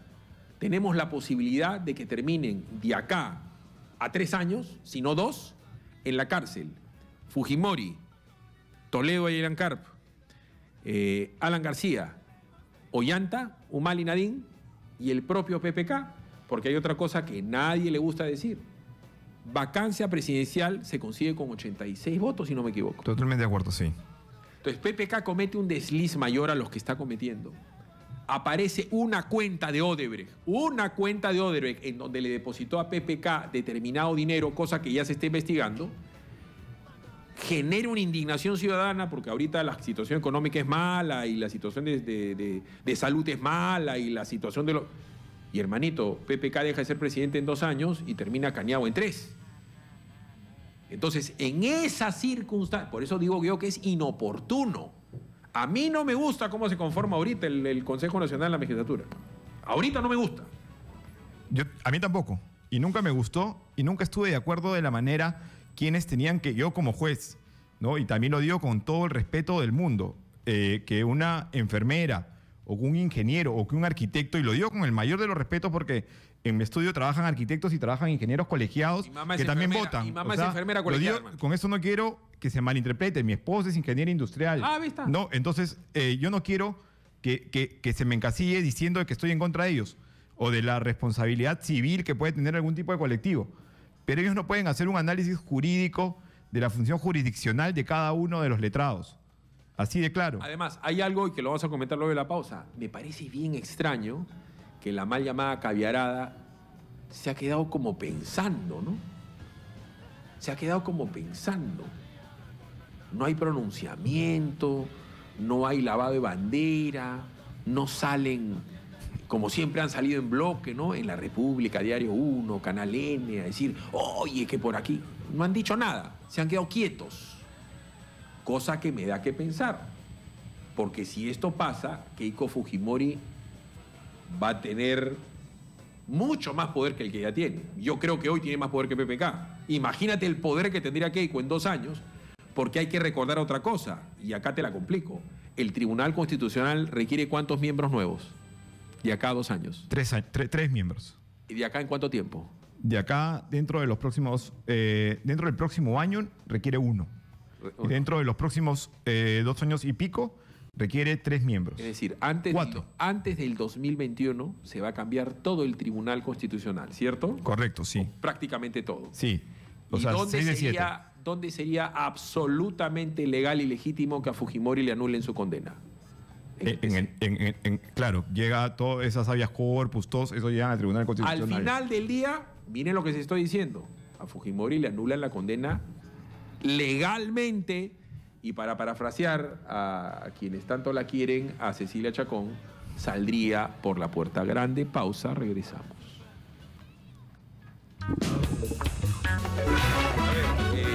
tenemos la posibilidad de que terminen de acá a 3 años, si no 2, en la cárcel. Fujimori, Toledo Ayran Carp, Alan García, Ollanta, Humala Nadine y el propio PPK. Porque hay otra cosa que nadie le gusta decir. Vacancia presidencial se consigue con 86 votos, si no me equivoco. Totalmente de acuerdo, sí. Entonces, PPK comete un desliz mayor a los que está cometiendo. Aparece una cuenta de Odebrecht, en donde le depositó a PPK determinado dinero, cosa que ya se está investigando. Genera una indignación ciudadana, porque ahorita la situación económica es mala y la situación de salud es mala y la situación de los... Y hermanito, PPK deja de ser presidente en 2 años y termina cañado en 3. Entonces, en esa circunstancia, por eso digo yo que es inoportuno. A mí no me gusta cómo se conforma ahorita el Consejo Nacional de la Magistratura. Ahorita no me gusta. A mí tampoco. Y nunca me gustó y nunca estuve de acuerdo de la manera quienes tenían que, yo como juez, ¿no? Y también lo digo con todo el respeto del mundo, que una enfermera o que un ingeniero o que un arquitecto, y lo digo con el mayor de los respetos porque en mi estudio trabajan arquitectos y trabajan ingenieros colegiados que también votan. Mi mamá es enfermera colegiada. Con eso no quiero que se malinterprete. Mi esposa es ingeniera industrial. Ah, ¿viste? No, entonces yo no quiero que se me encasille diciendo que estoy en contra de ellos o de la responsabilidad civil que puede tener algún tipo de colectivo. Pero ellos no pueden hacer un análisis jurídico de la función jurisdiccional de cada uno de los letrados. Así de claro. Además, hay algo, y que lo vamos a comentar luego de la pausa, me parece bien extraño que la mal llamada caviarada se ha quedado como pensando, ¿no? Se ha quedado como pensando. No hay pronunciamiento, no hay lavado de bandera, no salen, como siempre han salido en bloque, ¿no? En La República, Diario 1, Canal N, a decir, oye, que por aquí. No han dicho nada, se han quedado quietos. Cosa que me da que pensar, porque si esto pasa, Keiko Fujimori va a tener mucho más poder que el que ya tiene. Yo creo que hoy tiene más poder que PPK. Imagínate el poder que tendría Keiko en 2 años, porque hay que recordar otra cosa, y acá te la complico. El Tribunal Constitucional requiere ¿cuántos miembros nuevos? De acá a 2 años. 3 miembros. ¿Y de acá en cuánto tiempo? De acá, dentro del próximo año, requiere 1. Y dentro de los próximos 2 años y pico, requiere 3 miembros. Es decir, antes del 2021 se va a cambiar todo el Tribunal Constitucional, ¿cierto? Correcto, sí. O prácticamente todo. Sí. O sea, ¿dónde sería absolutamente legal y legítimo que a Fujimori le anulen su condena? Claro, llega todas esas habeas corpus, todos eso llegan al Tribunal Constitucional. Al final del día, miren lo que se estoy diciendo. A Fujimori le anulan la condena legalmente, y para parafrasear a quienes tanto la quieren, a Cecilia Chacón, saldría por la puerta grande. Pausa, regresamos.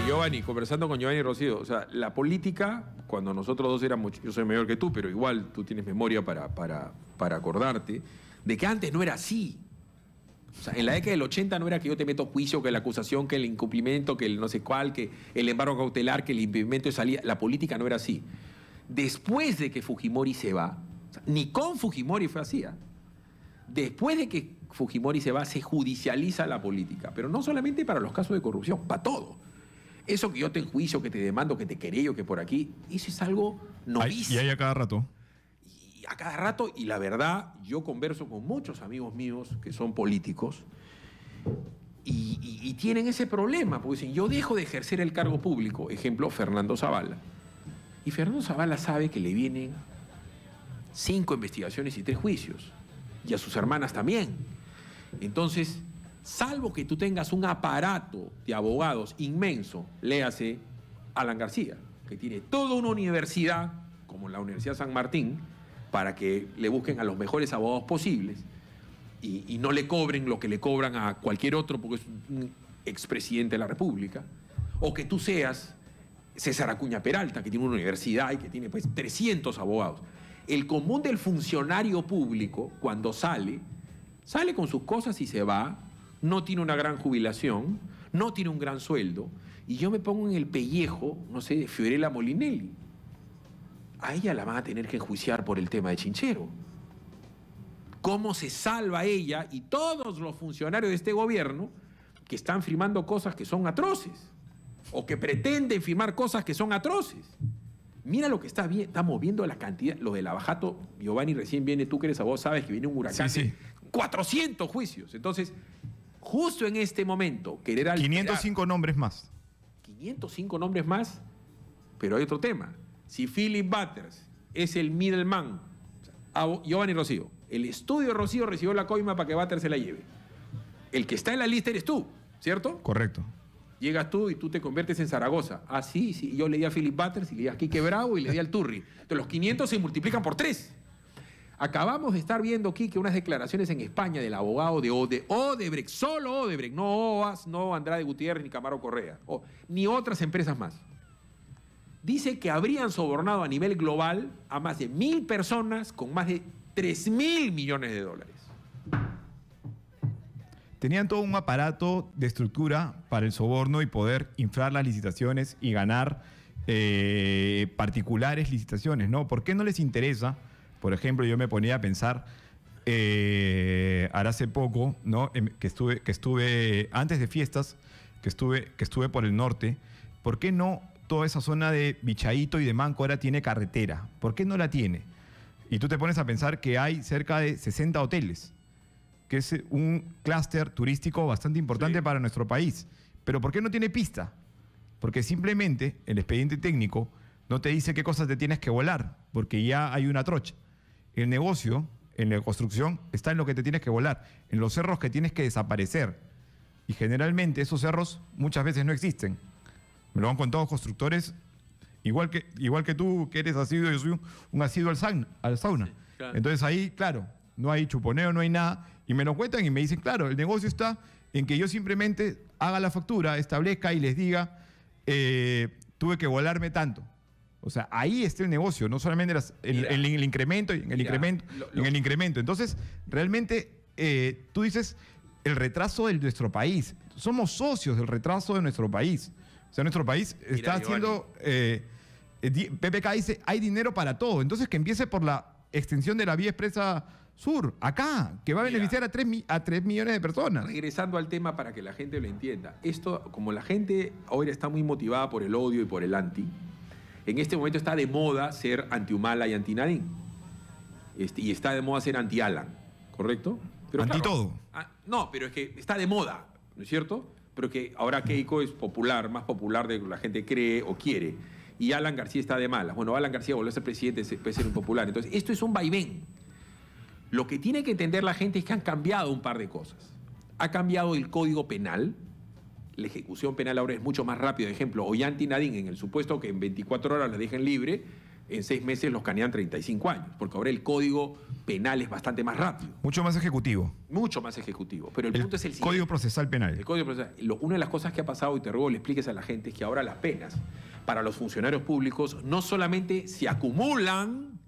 Giovanni, conversando con Giovanni Rocío, o sea, la política, cuando nosotros dos éramos, yo soy mayor que tú, pero igual tú tienes memoria para acordarte, de que antes no era así. O sea, en la década del 80 no era que yo te meto juicio, que la acusación, que el incumplimiento, que el no sé cuál, que el embargo cautelar, que el impedimento de salida. La política no era así. Después de que Fujimori se va, o sea, ni con Fujimori fue así, ¿eh? Después de que Fujimori se va, se judicializa la política, pero no solamente para los casos de corrupción, para todo. Eso que yo te enjuicio, que te demando, que te querello, que por aquí, eso es algo novísimo. Y hay a cada rato. Y a cada rato, y la verdad, yo converso con muchos amigos míos que son políticos y tienen ese problema, porque dicen, yo dejo de ejercer el cargo público, ejemplo, Fernando Zavala. Y Fernando Zavala sabe que le vienen 5 investigaciones y 3 juicios, y a sus hermanas también. Entonces, salvo que tú tengas un aparato de abogados inmenso, léase Alan García, que tiene toda una universidad, como la Universidad San Martín, para que le busquen a los mejores abogados posibles y no le cobren lo que le cobran a cualquier otro porque es un expresidente de la República, o que tú seas César Acuña Peralta, que tiene una universidad y que tiene pues 300 abogados. El común del funcionario público, cuando sale con sus cosas y se va, no tiene una gran jubilación, no tiene un gran sueldo, y yo me pongo en el pellejo, no sé, de Fiorella Molinelli. A ella la van a tener que enjuiciar por el tema de Chinchero. ¿Cómo se salva ella y todos los funcionarios de este gobierno que están firmando cosas que son atroces o que pretenden firmar cosas que son atroces? Mira lo que estamos viendo, la cantidad, lo de Lavajato. Giovanni, recién viene, tú que eres abogado, sabes que viene un huracán. Sí. 400 juicios. Entonces, justo en este momento, querer alterar... 505 nombres más. 505 nombres más, pero hay otro tema. Si Philip Butters es el middleman, Giovanni Rocío, el estudio de Rocío recibió la coima para que Butters se la lleve. El que está en la lista eres tú, ¿cierto? Correcto. Llegas tú y tú te conviertes en Zaragoza. Ah, sí. Yo le di a Philip Butters y le di a Quique Bravo y le di al Turri. Entonces los 500 se multiplican por 3. Acabamos de estar viendo, Quique, unas declaraciones en España del abogado de Odebrecht, solo Odebrecht, no OAS, no Andrade Gutiérrez ni Camaro Correa, ni otras empresas más. Dice que habrían sobornado a nivel global a más de 1.000 personas con más de 3.000 millones de dólares. Tenían todo un aparato de estructura para el soborno y poder inflar las licitaciones y ganar particulares licitaciones, ¿no? ¿Por qué no les interesa? Por ejemplo, yo me ponía a pensar, ahora hace poco, ¿no? que estuve antes de fiestas, que estuve por el norte, ¿por qué no toda esa zona de Bichaíto y de Manco ahora tiene carretera? ¿Por qué no la tiene? Y tú te pones a pensar que hay cerca de 60 hoteles, que es un clúster turístico bastante importante para nuestro país. Pero ¿por qué no tiene pista? Porque simplemente el expediente técnico no te dice qué cosas te tienes que volar, porque ya hay una trocha. El negocio, en la construcción, está en lo que te tienes que volar, en los cerros que tienes que desaparecer. Y generalmente esos cerros muchas veces no existen. Me lo han contado constructores, igual que tú, que eres asiduo, yo soy un asiduo al sauna. Sí, claro. Entonces ahí, claro, no hay chuponeo, no hay nada. Y me lo cuentan y me dicen, claro, el negocio está en que yo simplemente haga la factura, establezca y les diga, tuve que volarme tanto. O sea, ahí está el negocio, no solamente el incremento y en el incremento. Entonces, realmente, tú dices el retraso de nuestro país. Somos socios del retraso de nuestro país. O sea, nuestro país está haciendo... PPK dice, hay dinero para todo. Entonces, que empiece por la extensión de la vía expresa sur, acá, que va a beneficiar a 3 millones de personas. Regresando al tema para que la gente lo entienda. Esto, como la gente ahora está muy motivada por el odio y por el anti, en este momento está de moda ser anti-Humala y anti-Nadine. Y está de moda ser anti-Alan, ¿correcto? Pero Anti-todo. No, pero es que está de moda, ¿no es cierto? Pero que ahora Keiko es popular, más popular de lo que la gente cree o quiere. Y Alan García está de malas. Bueno, Alan García volvió a ser presidente, puede ser impopular. Entonces, esto es un vaivén. Lo que tiene que entender la gente es que han cambiado un par de cosas. Ha cambiado el Código Penal, la ejecución penal ahora es mucho más rápida. Por ejemplo, Ollanta Nadine, en el supuesto que en 24 horas la dejen libre, en 6 meses los canean 35 años, porque ahora el código penal es bastante más rápido. Mucho más ejecutivo. Mucho más ejecutivo. Pero el punto es el siguiente. Código procesal penal. El código procesal. Una de las cosas que ha pasado, y te ruego le expliques a la gente, es que ahora las penas para los funcionarios públicos no solamente se acumulan,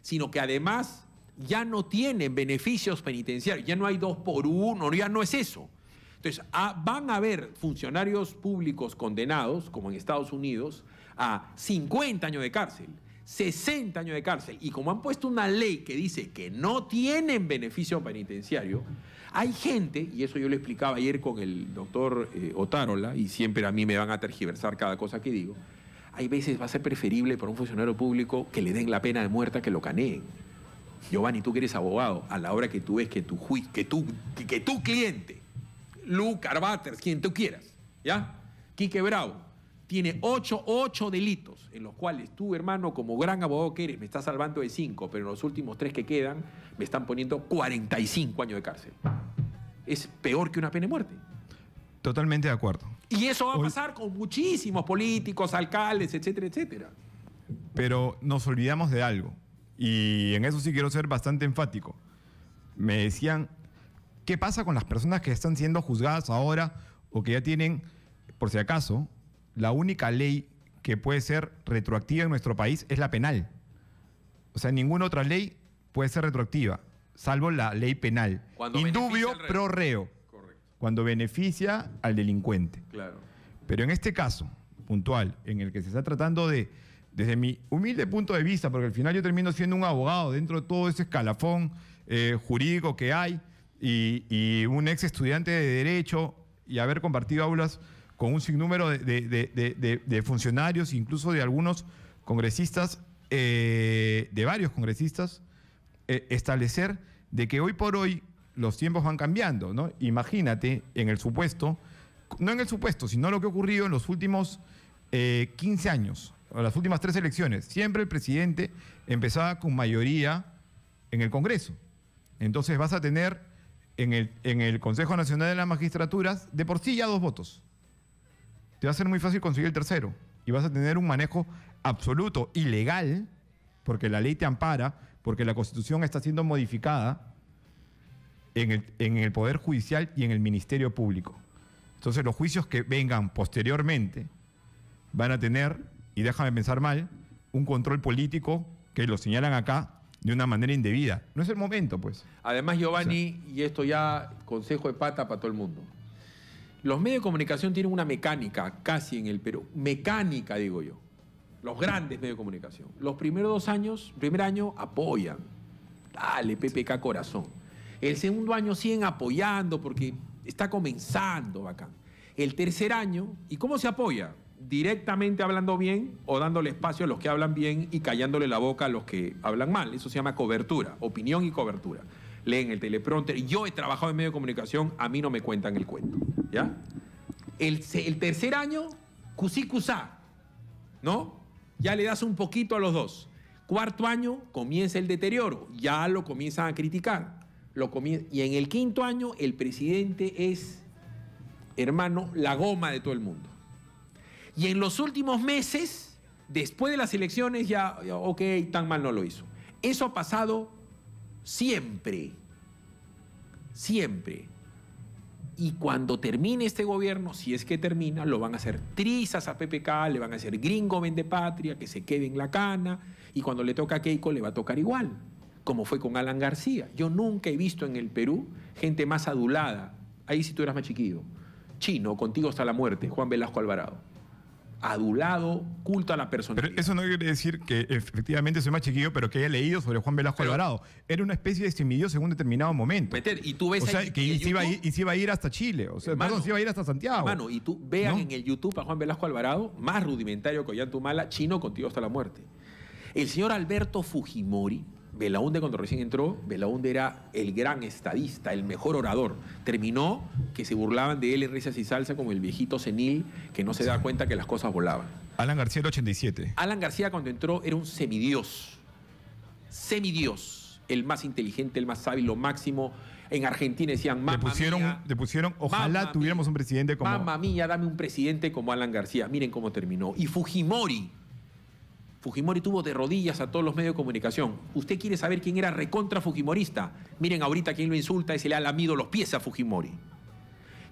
sino que además ya no tienen beneficios penitenciarios. Ya no hay 2 por 1, ya no es eso. Entonces, van a haber funcionarios públicos condenados, como en Estados Unidos, a 50 años de cárcel, 60 años de cárcel. Y como han puesto una ley que dice que no tienen beneficio penitenciario, hay gente, y eso yo lo explicaba ayer con el doctor Otárola, y siempre a mí me van a tergiversar cada cosa que digo, hay veces va a ser preferible para un funcionario público que le den la pena de muerte a que lo caneen. Giovanni, tú que eres abogado, a la hora que tú ves que tu cliente, Luke Arbaters, quien tú quieras, ¿ya? Quique Bravo, tiene 8 delitos, en los cuales tú, hermano, como gran abogado que eres, me estás salvando de 5, pero en los últimos 3 que quedan, me están poniendo 45 años de cárcel. Es peor que una pena de muerte. Totalmente de acuerdo. Y eso va a pasar con muchísimos políticos, alcaldes, etcétera, etcétera. Pero nos olvidamos de algo. Y en eso sí quiero ser bastante enfático. Me decían, ¿qué pasa con las personas que están siendo juzgadas ahora o que ya tienen, por si acaso, la única ley que puede ser retroactiva en nuestro país es la penal? O sea, ninguna otra ley puede ser retroactiva, salvo la ley penal. Indubio pro reo. Correcto. Cuando beneficia al delincuente. Claro. Pero en este caso puntual, en el que se está tratando de, desde mi humilde punto de vista, porque al final yo termino siendo un abogado dentro de todo ese escalafón jurídico que hay, y un ex estudiante de Derecho, y haber compartido aulas con un sinnúmero de funcionarios, incluso de algunos congresistas, de varios congresistas, establecer de que hoy por hoy los tiempos van cambiando, ¿no? Imagínate en el supuesto, no en el supuesto, sino lo que ha ocurrido en los últimos 15 años, o las últimas 3 elecciones. Siempre el presidente empezaba con mayoría en el Congreso. Entonces vas a tener en el Consejo Nacional de las Magistraturas de por sí ya 2 votos. Te va a ser muy fácil conseguir el tercero y vas a tener un manejo absoluto y legal, porque la ley te ampara, porque la Constitución está siendo modificada en el Poder Judicial y en el Ministerio Público. Entonces los juicios que vengan posteriormente van a tener, y déjame pensar mal, un control político que lo señalan acá de una manera indebida. No es el momento, pues. Además, Giovanni, y esto ya consejo de pata para todo el mundo, los medios de comunicación tienen una mecánica casi en el Perú, mecánica digo yo, los grandes medios de comunicación. Los primeros 2 años, primer año apoyan, dale PPK corazón. El segundo año siguen apoyando porque está comenzando, bacán. El tercer año, ¿y cómo se apoya? Directamente hablando bien o dándole espacio a los que hablan bien y callándole la boca a los que hablan mal. Eso se llama cobertura, opinión y cobertura. Leen el teleprompter. Yo he trabajado en medio de comunicación, a mí no me cuentan el cuento, ¿ya? El tercer año, cusí cusá, ¿no? Ya le das un poquito a los 2. Cuarto año, comienza el deterioro. Ya lo comienzan a criticar. Y en el quinto año, el presidente es, hermano, la goma de todo el mundo. Y en los últimos meses, después de las elecciones, ya ok, tan mal no lo hizo. Eso ha pasado siempre. Siempre. Y cuando termine este gobierno, si es que termina, lo van a hacer trizas a PPK, le van a hacer gringo vende patria, que se quede en la cana, y cuando le toca a Keiko le va a tocar igual, como fue con Alan García. Yo nunca he visto en el Perú gente más adulada. Ahí si tú eras más chiquillo. Chino, contigo hasta la muerte, Juan Velasco Alvarado. Adulado, culto a la personalidad. Pero eso no quiere decir que efectivamente soy más chiquillo, pero que haya leído sobre Juan Velasco Alvarado. Era una especie de semidioso en un determinado momento. Y tú ves, o sea, que se iba a ir hasta Chile. O sea, hermano, perdón, se iba a ir hasta Santiago. Hermano, y tú vean, ¿no?, en el YouTube a Juan Velasco Alvarado, más rudimentario que Ollantumala, chino contigo hasta la muerte. El señor Alberto Fujimori, Belaúnde cuando recién entró, Belaúnde era el gran estadista, el mejor orador. Terminó que se burlaban de él en risas y salsa como el viejito senil que no se da cuenta que las cosas volaban. Alan García el 87. Alan García cuando entró era un semidios. Semidios. El más inteligente, el más sabio, lo máximo. En Argentina decían, mamma mía, le pusieron, ojalá mamma tuviéramos un presidente como... Mamma mía, dame un presidente como Alan García. Miren cómo terminó. Y Fujimori tuvo de rodillas a todos los medios de comunicación. ¿Usted quiere saber quién era recontra fujimorista? Miren ahorita quién lo insulta y se le ha lamido los pies a Fujimori.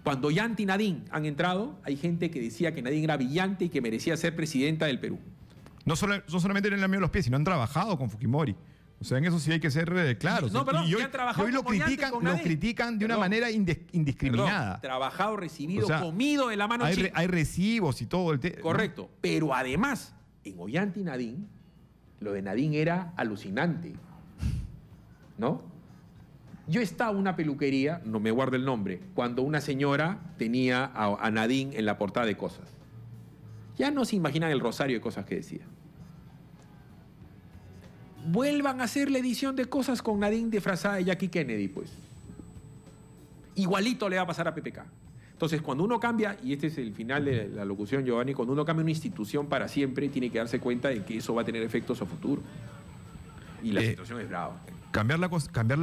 Cuando Yanti y Nadine han entrado, hay gente que decía que Nadine era brillante y que merecía ser presidenta del Perú. No solamente le han lamido los pies, sino han trabajado con Fujimori. O sea, en eso sí hay que ser claros. No, perdón, y han trabajado hoy lo como Yanti con Nadine. critican de una manera indiscriminada. Perdón, trabajado, recibido, O sea, comido de la mano chica. Hay recibos y todo el tema. Correcto. ¿No? Pero además, en Ollanta y Nadine, lo de Nadine era alucinante. ¿No? Yo estaba en una peluquería, no me guardo el nombre, cuando una señora tenía a Nadine en la portada de Cosas. Ya no se imaginan el rosario de cosas que decía. Vuelvan a hacer la edición de Cosas con Nadine disfrazada de Jackie Kennedy, pues. Igualito le va a pasar a PPK. Entonces, cuando uno cambia, y este es el final de la locución, Giovanni, cuando uno cambia una institución para siempre, tiene que darse cuenta de que eso va a tener efectos a futuro. Y la situación es brava. Cambiar la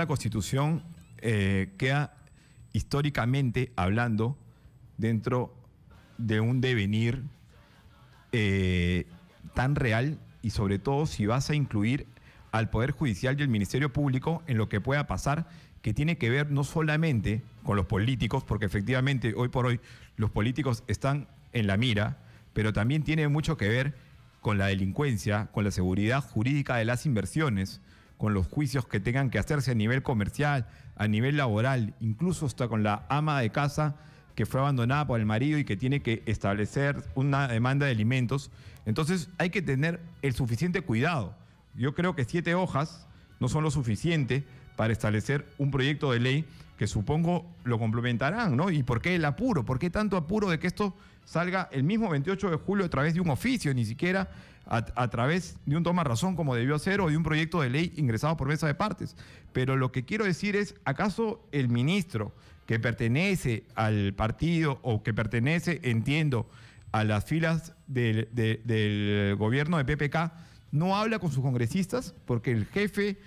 Constitución queda históricamente hablando dentro de un devenir tan real, y sobre todo si vas a incluir al Poder Judicial y el Ministerio Público en lo que pueda pasar, que tiene que ver no solamente con los políticos, porque efectivamente hoy por hoy los políticos están en la mira, pero también tiene mucho que ver con la delincuencia, con la seguridad jurídica de las inversiones, con los juicios que tengan que hacerse a nivel comercial, a nivel laboral, incluso hasta con la ama de casa que fue abandonada por el marido y que tiene que establecer una demanda de alimentos. Entonces hay que tener el suficiente cuidado. Yo creo que 7 hojas no son lo suficiente para establecer un proyecto de ley que supongo lo complementarán, ¿no? ¿Y por qué el apuro? ¿Por qué tanto apuro de que esto salga el mismo 28 de julio a través de un oficio, ni siquiera a través de un toma razón como debió ser, o de un proyecto de ley ingresado por mesa de partes? Pero lo que quiero decir es, ¿acaso el ministro que pertenece al partido o que pertenece, entiendo, a las filas del gobierno de PPK, no habla con sus congresistas? Porque el jefe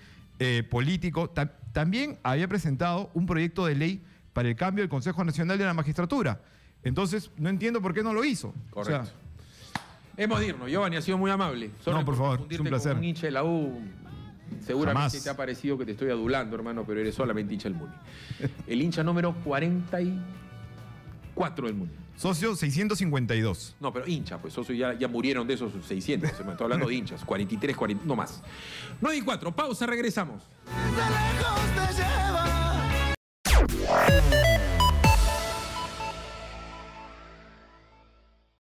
político también había presentado un proyecto de ley para el cambio del Consejo Nacional de la Magistratura. Entonces, no entiendo por qué no lo hizo. Correcto. O sea, hemos de irnos. Giovanni, ha sido muy amable. No, por favor, es un placer. Con un hincha de la U, seguramente Jamás. te ha parecido que te estoy adulando, hermano, pero eres solamente hincha del Muni. El hincha número 44 del Muni. Socio 652. No, pero hincha, pues socio ya murieron de esos 600. Me estoy hablando de hinchas. 43, 40, no más. 9 y 4, pausa, regresamos. Desde lejos te lleva